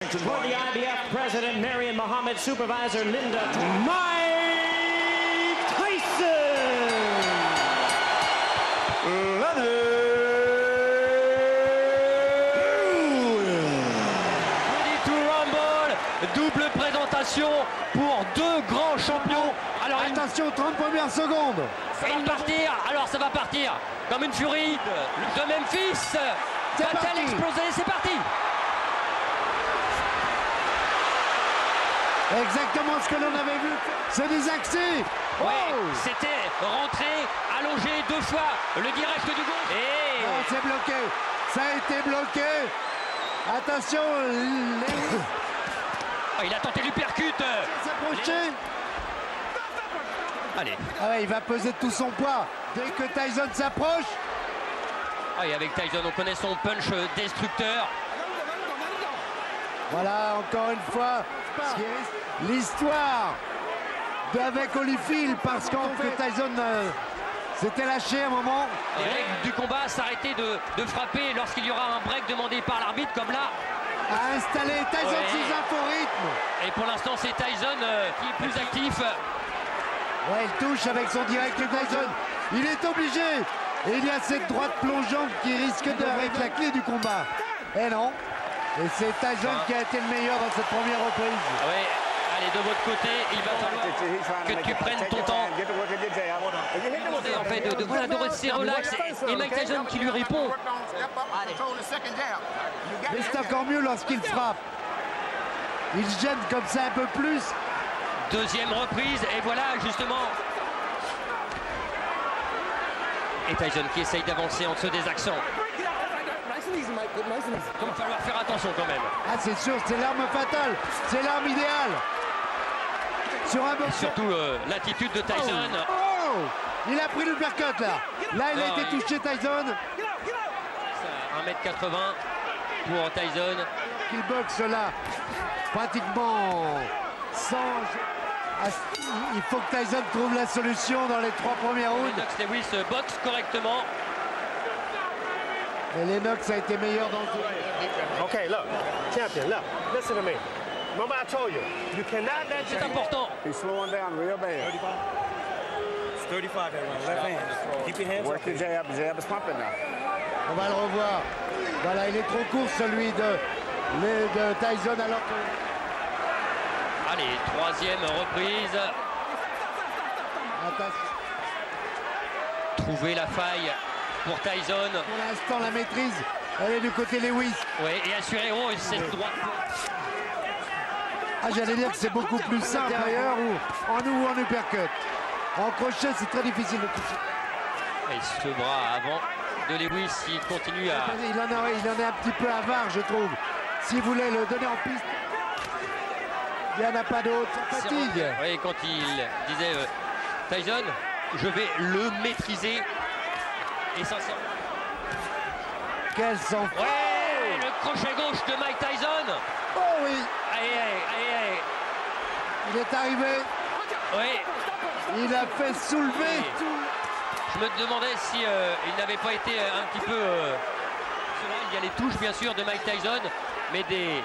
For the IBF president, Marion Muhammad, supervisor Linda, Mike Tyson! Ready to rumble, double présentation pour deux grands champions. Alors attention, 30 premières secondes. Ça va partir, alors ça va partir comme une furie de Memphis. Va-t-elle exploser? C'est parti. Exactement ce que l'on avait vu. C'est des accès. Oui, c'était rentré, allongé deux fois, le direct du gauche. Et non, c'est bloqué. Ça a été bloqué. Attention, il a tenté l'uppercut. S'approcher. Allez. Ah ouais, il va peser tout son poids. Dès que Tyson s'approche. Ah, et avec Tyson, on connaît son punch destructeur. Voilà, encore une fois, l'histoire d'avec Holyfield, parce que Tyson s'était lâché à un moment. Les règles du combat, s'arrêter de frapper lorsqu'il y aura un break demandé par l'arbitre, comme là. A installé Tyson sous un faux rythme. Et pour l'instant, c'est Tyson qui est plus actif. Ouais, il touche avec son direct Tyson. Il est obligé. Et il y a cette droite plongeante qui risque d'être la clé du combat. Et non. Et c'est Tyson qui a été le meilleur dans cette première reprise. Oui, allez, de votre côté, il va falloir que tu prennes ton temps. En fait, de rester relax. Et Mike Tyson qui lui répond. Mais c'est encore mieux lorsqu'il frappe. Il gêne comme ça un peu plus. Deuxième reprise, et voilà, justement. Et Tyson qui essaye d'avancer en dessous des accents. Il va falloir faire attention quand même. Ah, c'est sûr, c'est l'arme fatale. C'est l'arme idéale. Sur un box. Surtout l'attitude de Tyson. Oh, il a pris le uppercut là. Là, il a été touché, Tyson. 1m80 pour Tyson. Il boxe là, pratiquement sans... Il faut que Tyson trouve la solution dans les 3 premiers rounds. Lennox Lewis boxe correctement. Et Lennox a été meilleur dans le jeu. Okay, look, champion, look, listen to me. Remember I told you, you cannot let C'est important. He's slowing down real bad. 35 that round, left hand. Keep your hands Work up. your jab is pumping now. On va le revoir. Voilà, il est trop court celui de Tyson alors que... Allez, troisième reprise. Attention. Trouver la faille pour Tyson. Pour l'instant, la maîtrise, elle est du côté Lewis. Oui, et assurer cette droite. Ah, j'allais dire que c'est beaucoup plus simple derrière ou en ou en uppercut. En crochet, c'est très difficile de toucher. Et ce bras avant de Lewis, il continue à... Il en est un petit peu avare, je trouve. S'il voulait le donner en piste, il n'y en a pas d'autre. Fatigue. Oui, quand il disait Tyson, je vais le maîtriser. Et sincèrement. Quel sang. Ouais, le crochet gauche de Mike Tyson. Oh oui. Aïe. Il est arrivé. Oui. Il a fait soulever. Je me demandais si il n'avait pas été un petit peu... il y a les touches bien sûr de Mike Tyson, mais des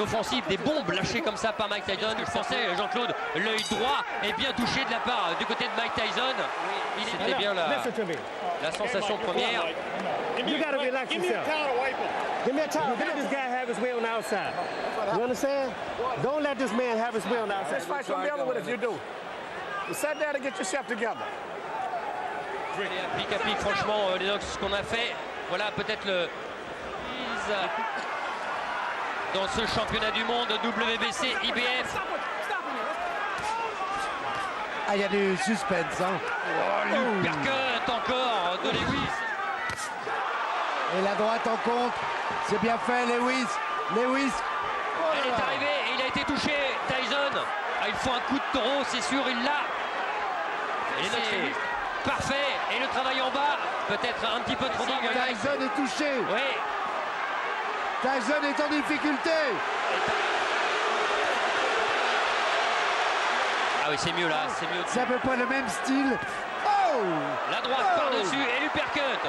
offensives, des bombes lâchées comme ça par Mike Tyson. Je pensais, Jean-Claude, l'œil droit est bien touché de la part du côté de Mike Tyson. C'était bien la sensation première. You gotta relax yourself. Give me a towel. Let this guy have his way on the outside. You understand? Don't let this man have his way on the outside. This fight's gonna be over with if you do. You sit there to get yourself together. Pic à pic, franchement, Lennox, ce qu'on a fait, voilà peut-être le dans ce championnat du monde WBC IBF. Ah, il y a du suspense, hein. L'uppercut encore de Lewis. Et la droite en contre, c'est bien fait, Lewis. Elle est arrivée et il a été touché, Tyson. Ah, il faut un coup de taureau, c'est sûr, il l'a. C'est parfait. Et le travail en bas, peut-être un petit peu trop dingue. Tyson est touché. Oui. Tyson est en difficulté. Ah oui, c'est mieux là, c'est mieux. C'est à peu près le même style. Oh! La droite par-dessus et l'uppercut.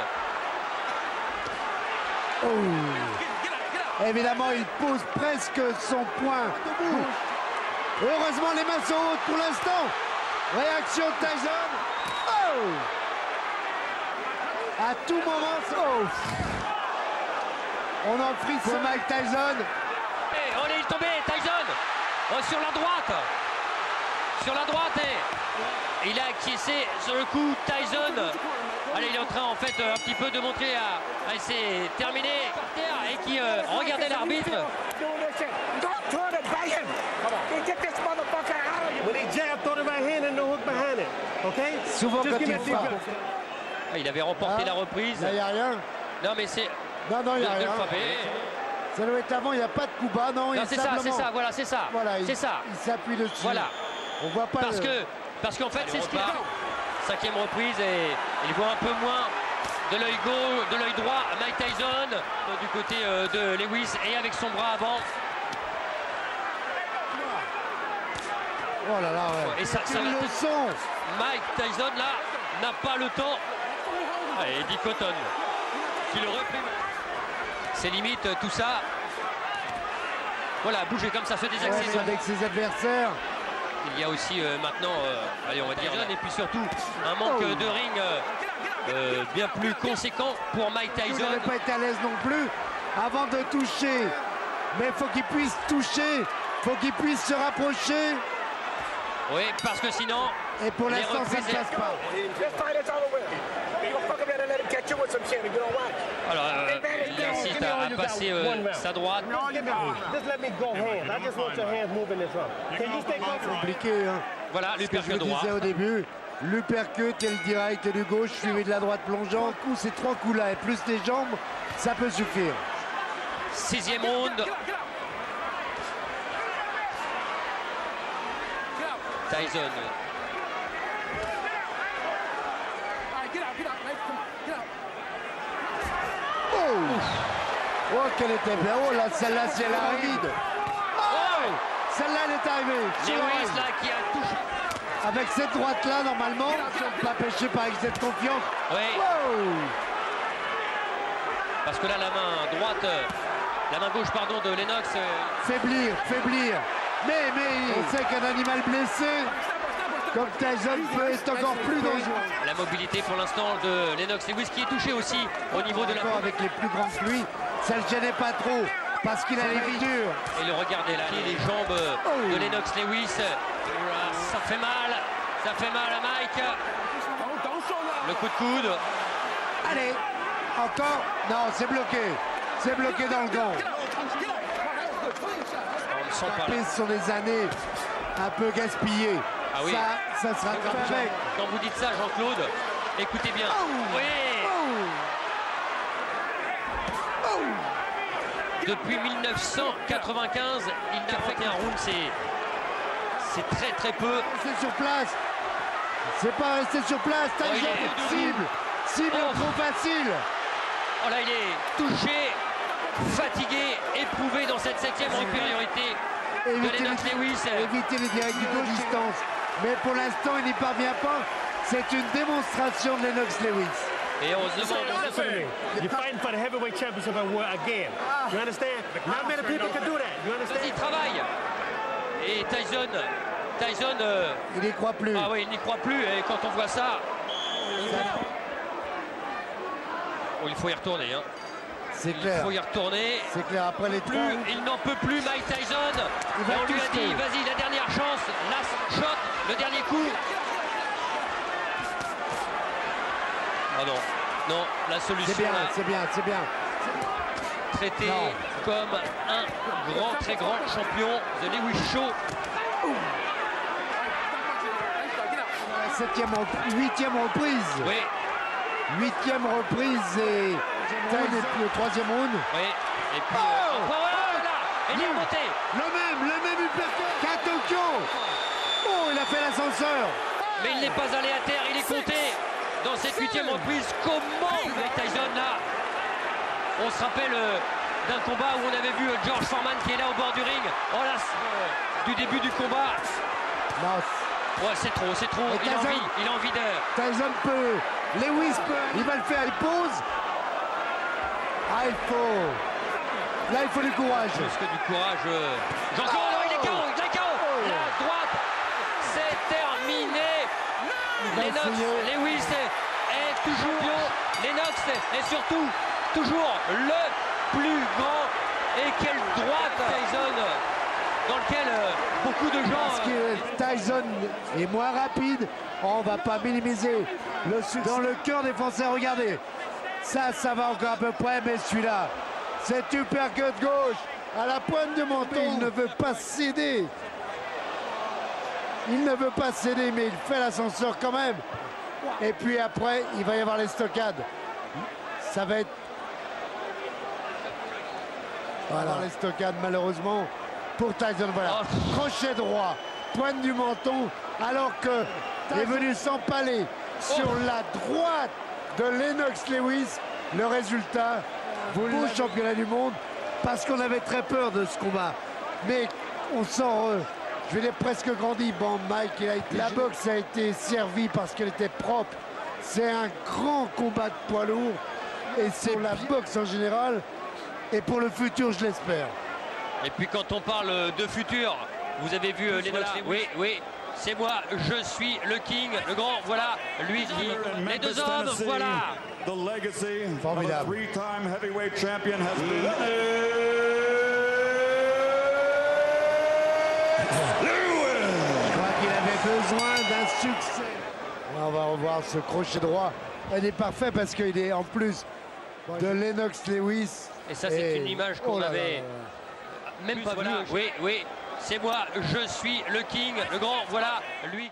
Oh! Évidemment, il pose presque son poing. Heureusement, les mains sont hautes pour l'instant. Réaction de Tyson. Oh! À tout moment, oh! On en frise pour Mike Tyson. Et oh, il est tombé, Tyson sur la droite. Sur la droite, et il a acquiescé sur le coup. Tyson, allez, il est en train en fait un petit peu de montrer à c'est terminé par terre et qui regardait l'arbitre. Souvent quand il frappe. Il avait remporté la reprise. Là, il n'y a rien. Non mais c'est Non, il n'y a rien. frapper. Ça doit être avant, il n'y a pas de coup bas. Non, C'est ça, voilà, c'est ça. Voilà, c'est ça. Il s'appuie dessus. Voilà. On voit pas Parce qu'en fait, c'est ce qu'il a. Cinquième reprise et il voit un peu moins de l'œil gauche, de l'œil droit Mike Tyson du côté de Lewis et avec son bras avant. Oh là là, ouais. Et ça une leçon. Mike Tyson là n'a pas le temps. Et Eddie Cotton qui le reprime. C'est limite tout ça. Voilà, bouger comme ça, se désaxer. Avec ses adversaires. Il y a aussi maintenant, allez, on va dire, et puis surtout un manque de ring bien plus conséquent pour Mike Tyson. Il n'aurait pas été à l'aise non plus avant de toucher. Mais il faut qu'il puisse toucher, il faut qu'il puisse se rapprocher. Oui, parce que sinon... Et pour l'instant, ça ne se passe pas. Alors, il insiste à passer sa droite. Compliqué, hein. Voilà, Ce que je l'uppercut vous droit. disais au début, l'uppercut et le direct du gauche suivi de la droite plongeante. Ces trois coups-là et plus les jambes, ça peut suffire. Sixième round. Tyson. Oh, qu'elle était bien. Oh là, celle-là, si elle arrive. Oh, celle-là, elle est arrivée. Lewis là qui a touché. Avec cette droite-là, normalement, pas pêché par excès de confiance. Oui. Oh. Parce que là, la main droite, la main gauche, pardon, de Lennox. Faiblir. Mais on sait qu'un animal blessé, comme Tyson, peut être encore plus dangereux. La mobilité pour l'instant de Lennox Lewis qui est touché aussi au niveau de la... Avec les plus grands que lui, ça ne le gênait pas trop parce qu'il a les vies dures. Et le regardez là, les jambes de Lennox Lewis. Ça fait mal à Mike. Le coup de coude. Allez, encore. Non, c'est bloqué dans le gant. On ne sent pas là. Ce sont des années un peu gaspillées. Ah oui. Ça sera avec. Quand vous dites ça, Jean-Claude, écoutez bien. Oui. Depuis 1995, il n'a fait qu'un round, c'est très peu. Rester sur place. C'est pas rester sur place. Cible trop facile. Oh là, il est touché, fatigué, éprouvé dans cette septième supériorité de Lennox Lewis. Éviter les directs du dos distance. Mais pour l'instant, il n'y parvient pas. C'est une démonstration de Lennox Lewis. Et on se demande... You're fighting for the heavyweight championship again. You understand? Not many people can do that. You understand? Il travaille. Et Tyson, il n'y croit plus. Ah oui, il n'y croit plus. Et quand on voit ça, il faut y retourner. Hein. C'est clair. Il faut y retourner. C'est clair. Après les trois. Il n'en peut plus, Mike Tyson. Et on lui a dit, vas-y, la dernière chance, last shot, le dernier coup. Ah non, la solution. C'est bien. Traité comme un très grand champion, The Lewis Show. Huitième reprise. Oui. Huitième reprise et le troisième round. Oui. Et puis voilà, il est remonté. Le même uppercut qu'à Tokyo. Oh, il a fait l'ascenseur. Mais il n'est pas allé à terre, il est compté dans cette huitième reprise. Comment Mike Tyson là? On se rappelle d'un combat où on avait vu George Foreman qui est là au bord du ring. Oh là, du début du combat. Non. Ouais, c'est trop. Il a envie de... Tyson peut. Lewis peut. Il va le faire, il pose. Ah, il faut. Là, il faut du courage. Plus que du courage. Jean-Claude, il est KO, il est KO. La droite, c'est terminé. Lennox Lewis est toujours champion. Lennox est surtout toujours le plus grand. Et quelle droite Tyson, dans lequel beaucoup de gens... Parce que Tyson est moins rapide, on va pas minimiser le succès. Dans le cœur des Français, regardez. Ça va encore à peu près, mais celui-là, cet uppercut gauche à la pointe du menton, il ne veut pas céder. Il ne veut pas céder, mais il fait l'ascenseur quand même. Et puis après, il va y avoir les stockades. Ça va être... Voilà, les stockades malheureusement pour Tyson. Voilà, crochet droit, pointe du menton, alors que est venu s'empaler sur la droite de Lennox Lewis. Le résultat, beau championnat du monde, parce qu'on avait très peur de ce combat. Mais on sent, je vais dire presque grandi. Bon, Mike, la boxe a été servie parce qu'elle était propre. C'est un grand combat de poids lourd et c'est la boxe en général. Et pour le futur, je l'espère. Et puis quand on parle de futur, vous avez vu Lennox Lewis. Oui, c'est moi, je suis le king, le grand, voilà, lui dit, les deux hommes, voilà. Formidable. Three-time heavyweight champion has been Je crois qu'il avait besoin d'un succès. On va revoir ce crochet droit. Il est parfait parce qu'il est en plus de Lennox Lewis. Et ça, c'est une image qu'on avait même pas vue. Oui, c'est moi, je suis le king, le grand, voilà, lui.